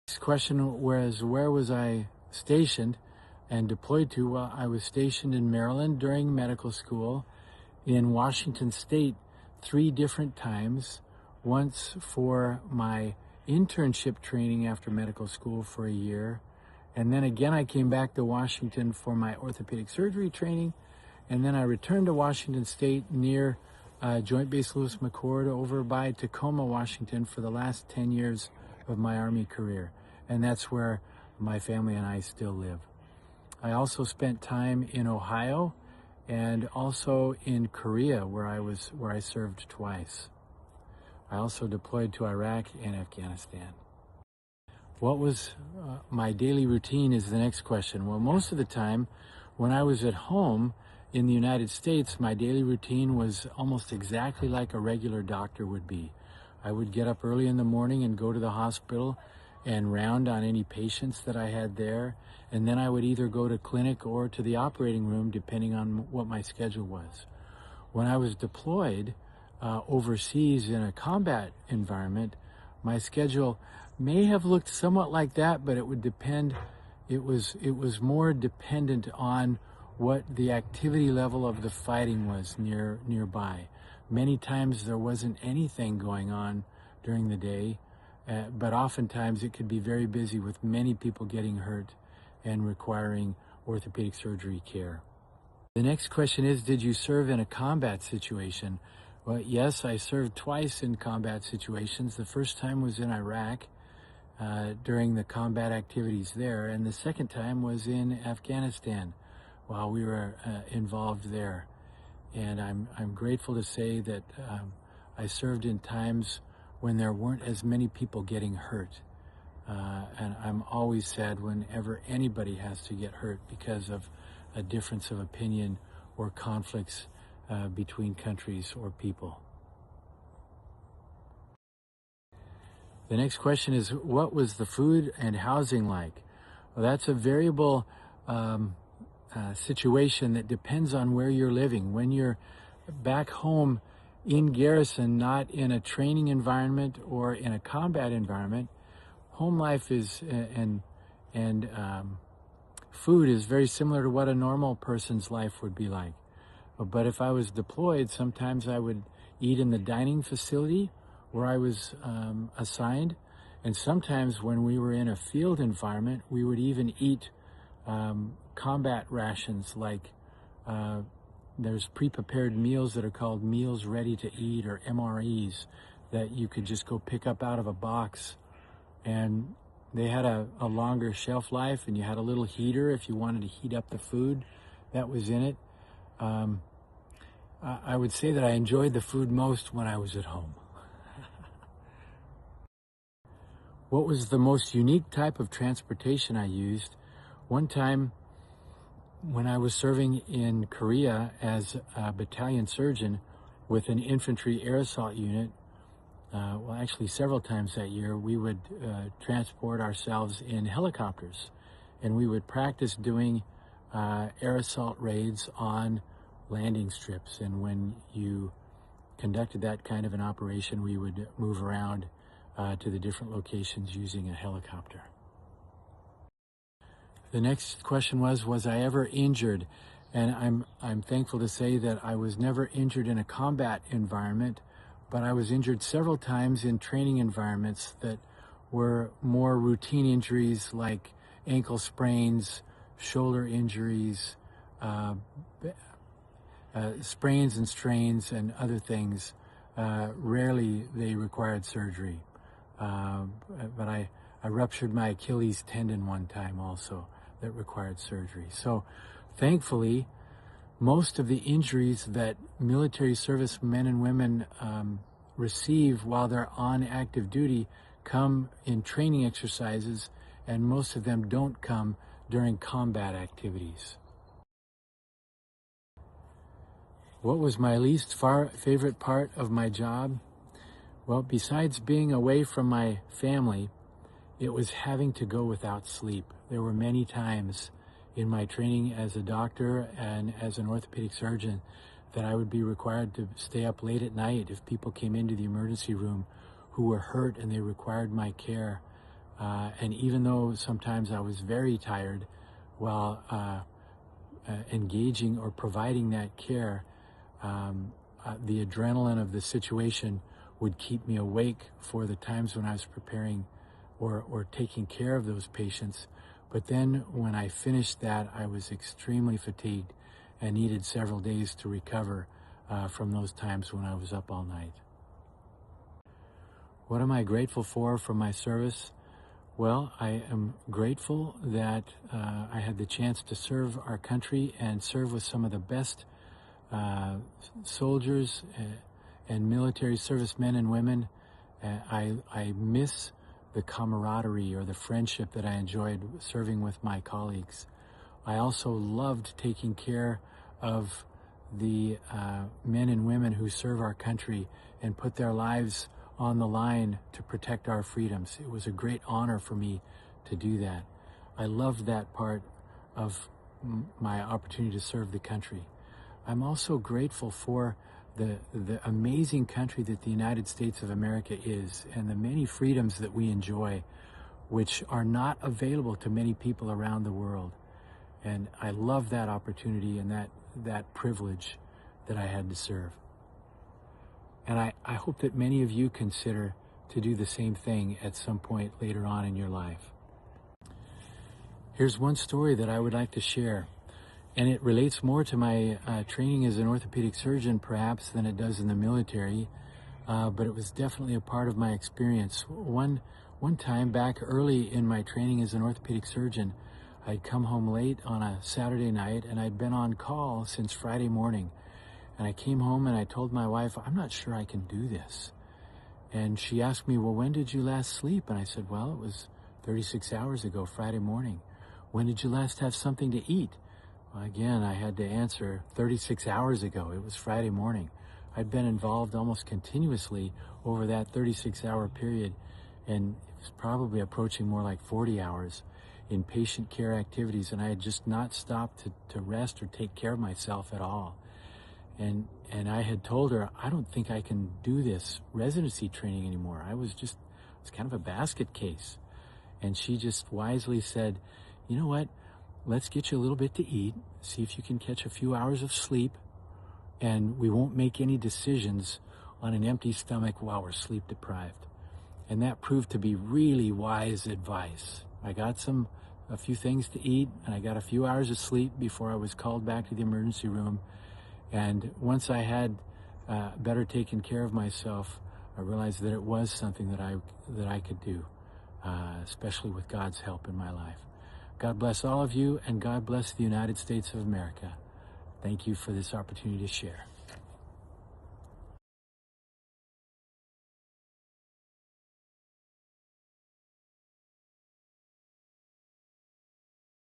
Next question was, where was I stationed and deployed to? Well, I was stationed in Maryland during medical school, in Washington State 3 different times, once for my internship training after medical school for a year, and then again I came back to Washington for my orthopedic surgery training, and then I returned to Washington State near Joint Base Lewis McChord over by Tacoma, Washington for the last 10 years of my Army career. And that's where my family and I still live. I also spent time in Ohio and also in Korea, where I served twice. I also deployed to Iraq and Afghanistan. What was my daily routine is the next question. Well, most of the time when I was at home in the United States, my daily routine was almost exactly like a regular doctor would be. I would get up early in the morning and go to the hospital and round on any patients that I had there, and then I would either go to clinic or to the operating room depending on what my schedule was. When I was deployed overseas in a combat environment, my schedule may have looked somewhat like that, but it would depend. It was more dependent on what the activity level of the fighting was nearby. Many times there wasn't anything going on during the day, but oftentimes it could be very busy with many people getting hurt and requiring orthopedic surgery care. The next question is, did you serve in a combat situation? Well, yes, I served twice in combat situations. The first time was in Iraq during the combat activities there, and the second time was in Afghanistan while we were involved there. And I'm grateful to say that I served in times when there weren't as many people getting hurt. And I'm always sad whenever anybody has to get hurt because of a difference of opinion or conflicts between countries or people. The next question is, what was the food and housing like? Well, that's a variable situation that depends on where you're living. When you're back home in garrison, not in a training environment or in a combat environment, home life is and food is very similar to what a normal person's life would be like. But if I was deployed, sometimes I would eat in the dining facility where I was assigned, and sometimes when we were in a field environment, we would even eat combat rations, like there's pre-prepared meals that are called meals ready to eat, or MREs, that you could just go pick up out of a box, and they had a longer shelf life, and you had a little heater if you wanted to heat up the food that was in it. I would say that I enjoyed the food most when I was at home. What was the most unique type of transportation I used? One time when I was serving in Korea as a battalion surgeon with an infantry air assault unit, well, actually several times that year, we would transport ourselves in helicopters, and we would practice doing air assault raids on landing strips. And when you conducted that kind of an operation, we would move around to the different locations using a helicopter. The next question was I ever injured? And I'm thankful to say that I was never injured in a combat environment, but I was injured several times in training environments that were more routine injuries, like ankle sprains, shoulder injuries, sprains and strains, and other things. Rarely they required surgery. But I ruptured my Achilles tendon one time also that required surgery. So thankfully, most of the injuries that military service men and women receive while they're on active duty come in training exercises, and most of them don't come during combat activities. What was my least favorite part of my job? Well, besides being away from my family, it was having to go without sleep. There were many times in my training as a doctor and as an orthopedic surgeon that I would be required to stay up late at night if people came into the emergency room who were hurt and they required my care. And even though sometimes I was very tired while engaging or providing that care, the adrenaline of the situation would keep me awake for the times when I was preparing or taking care of those patients. But then when I finished that, I was extremely fatigued and needed several days to recover from those times when I was up all night. What am I grateful for from my service? Well, I am grateful that I had the chance to serve our country and serve with some of the best soldiers and military servicemen and women. I miss the camaraderie or the friendship that I enjoyed serving with my colleagues. I also loved taking care of the men and women who serve our country and put their lives on the line to protect our freedoms. It was a great honor for me to do that. I loved that part of my opportunity to serve the country. I'm also grateful for the amazing country that the United States of America is and the many freedoms that we enjoy, which are not available to many people around the world. And I love that opportunity and that privilege that I had to serve. And I hope that many of you consider to do the same thing at some point later on in your life. Here's one story that I would like to share. And it relates more to my training as an orthopedic surgeon, perhaps, than it does in the military. But it was definitely a part of my experience. One time back early in my training as an orthopedic surgeon, I'd come home late on a Saturday night, and I'd been on call since Friday morning. And I came home and I told my wife, I'm not sure I can do this. And she asked me, well, when did you last sleep? And I said, well, it was 36 hours ago, Friday morning. When did you last have something to eat? Well, again, I had to answer 36 hours ago. It was Friday morning. I'd been involved almost continuously over that 36-hour period, and it was probably approaching more like 40 hours in patient care activities, and I had just not stopped to rest or take care of myself at all. And I had told her, I don't think I can do this residency training anymore. I was kind of a basket case. And she just wisely said, you know what? Let's get you a little bit to eat, see if you can catch a few hours of sleep, and we won't make any decisions on an empty stomach while we're sleep deprived. And that proved to be really wise advice. I got a few things to eat, and I got a few hours of sleep before I was called back to the emergency room. And once I had better taken care of myself, I realized that it was something that I could do, especially with God's help in my life. God bless all of you, and God bless the United States of America. Thank you for this opportunity to share.